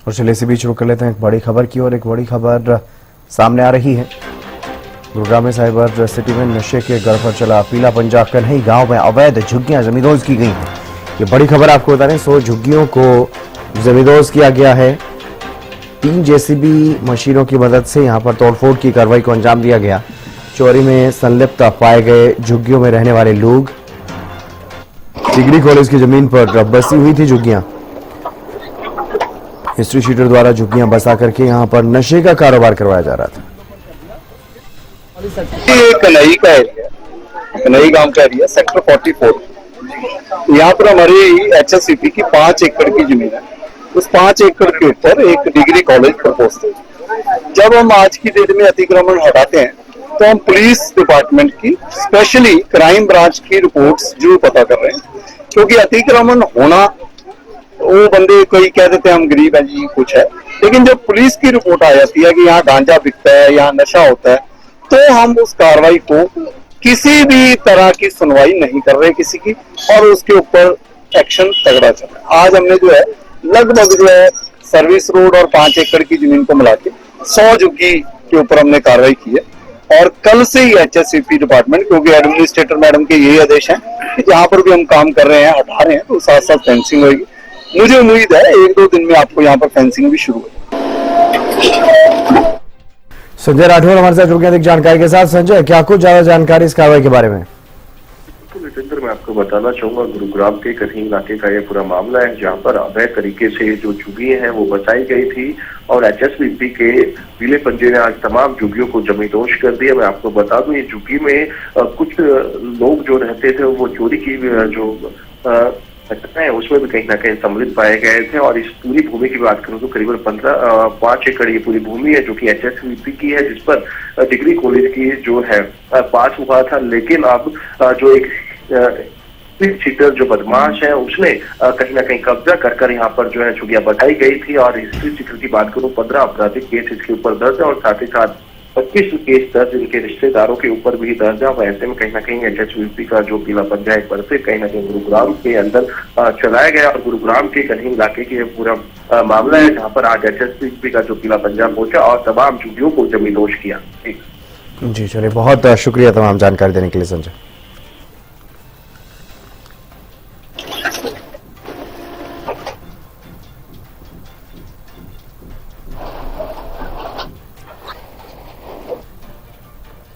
और चलिए इसी बीच रुक कर लेते हैं एक बड़ी खबर की और एक बड़ी खबर सामने आ रही है। गुरुग्राम में साइबर सिटी में नशे के गढ़ पर चला पीला पंजा। कन्हई गांव में अवैध झुग्गियां जमींदोज की गई हैं। ये बड़ी खबर आपको बता रहे हैं। 100 झुग्गियों को जमींदोज किया गया है। 3 जेसीबी मशीनों की मदद से यहां पर तोड़फोड़ की कार्रवाई को अंजाम दिया गया। चोरी में संलिप्त पाए गए झुग्गियों में रहने वाले लोग। डिग्री कॉलेज की जमीन पर बसी हुई थी झुग्गियां। हिस्ट्री शीटर द्वारा झुग्गियां बसा करके यहां पर नशे का कारोबार करवाया जा रहा था। ये कन्हई का एरिया, कन्हई गांव का एरिया, सेक्टर 44। यहाँ पर हमारी HSCP की 5 एकड़ की जमीन है। उस 5 एकड़ के ऊपर एक डिग्री कॉलेज प्रपोज है। जब हम आज की डेट में अतिक्रमण हटाते हैं तो हम पुलिस डिपार्टमेंट की स्पेशली क्राइम ब्रांच की रिपोर्ट्स जरूर पता कर रहे हैं, क्योंकि अतिक्रमण होना, वो बंदे कोई कह देते हैं हम गरीब हैं जी, कुछ है, लेकिन जब पुलिस की रिपोर्ट आ जाती है कि यहाँ गांजा बिकता है, यहाँ नशा होता है, तो हम उस कार्रवाई को किसी भी तरह की सुनवाई नहीं कर रहे किसी की, और उसके ऊपर एक्शन तगड़ा चल रहा है। आज हमने जो है लगभग जो है सर्विस रोड और 5 एकड़ की जमीन को मिला के 100 झुग्गी के ऊपर हमने कार्रवाई की है। और कल से ही HSCP डिपार्टमेंट, क्योंकि एडमिनिस्ट्रेटर मैडम के यही आदेश हैं कि जहां पर भी हम काम कर रहे हैं, हटा रहे हैं, तो साथ साथ फेंसिंग होगी। मुझे उम्मीद है 1-2 दिन में आपको यहाँ पर फेंसिंग भी शुरू होगी। संजय राठौर हमारे साथ जुड़ गए अधिक जानकारी के साथ। संजय, क्या कुछ ज्यादा जानकारी इस कार्रवाई के बारे में? तो विजेंद्र, मैं आपको बताना चाहूंगा, गुरुग्राम के कन्हई इलाके का ये पूरा मामला है, जहां पर अवैध तरीके से जो झुग्गियां हैं वो बचाई गई थी और HSCP के पीले पंजे ने आज तमाम झुग्गियों को जमींदोज कर दिया। मैं आपको बता दूं, ये झुग्गी में कुछ लोग जो रहते थे वो चोरी की जो घटना है उसमें भी कहीं ना कहीं सम्मिलित पाए गए थे। और इस पूरी भूमि की बात करूं तो करीबन 5 एकड़ ये पूरी भूमि है जो कि HSCP की है, जिस पर डिग्री कॉलेज की जो है पास हुआ था। लेकिन अब जो एक चीटर जो बदमाश है उसने कहीं ना कहीं कब्जा कर यहाँ पर जो है झुग्गियां बचाई गई थी। और हिस्ट्री चीटर की बात करूं, 15 आपराधिक केस इसके ऊपर दर्ज है और साथ ही साथ 25 केस दर्ज इनके रिश्तेदारों के ऊपर भी दर्ज है। ऐसे में कहीं ना कहीं HSCP का जो पीला पंजा एक बार से कहीं ना कहीं गुरुग्राम के अंदर चलाया गया और गुरुग्राम के कन्हई इलाके की पूरा मामला है, जहां पर आज HSCP का जो पीला पंजा पहुंचा और तमाम झुग्गियों को जमींदोज किया। जी चलिए, बहुत शुक्रिया तमाम जानकारी देने के लिए संजय।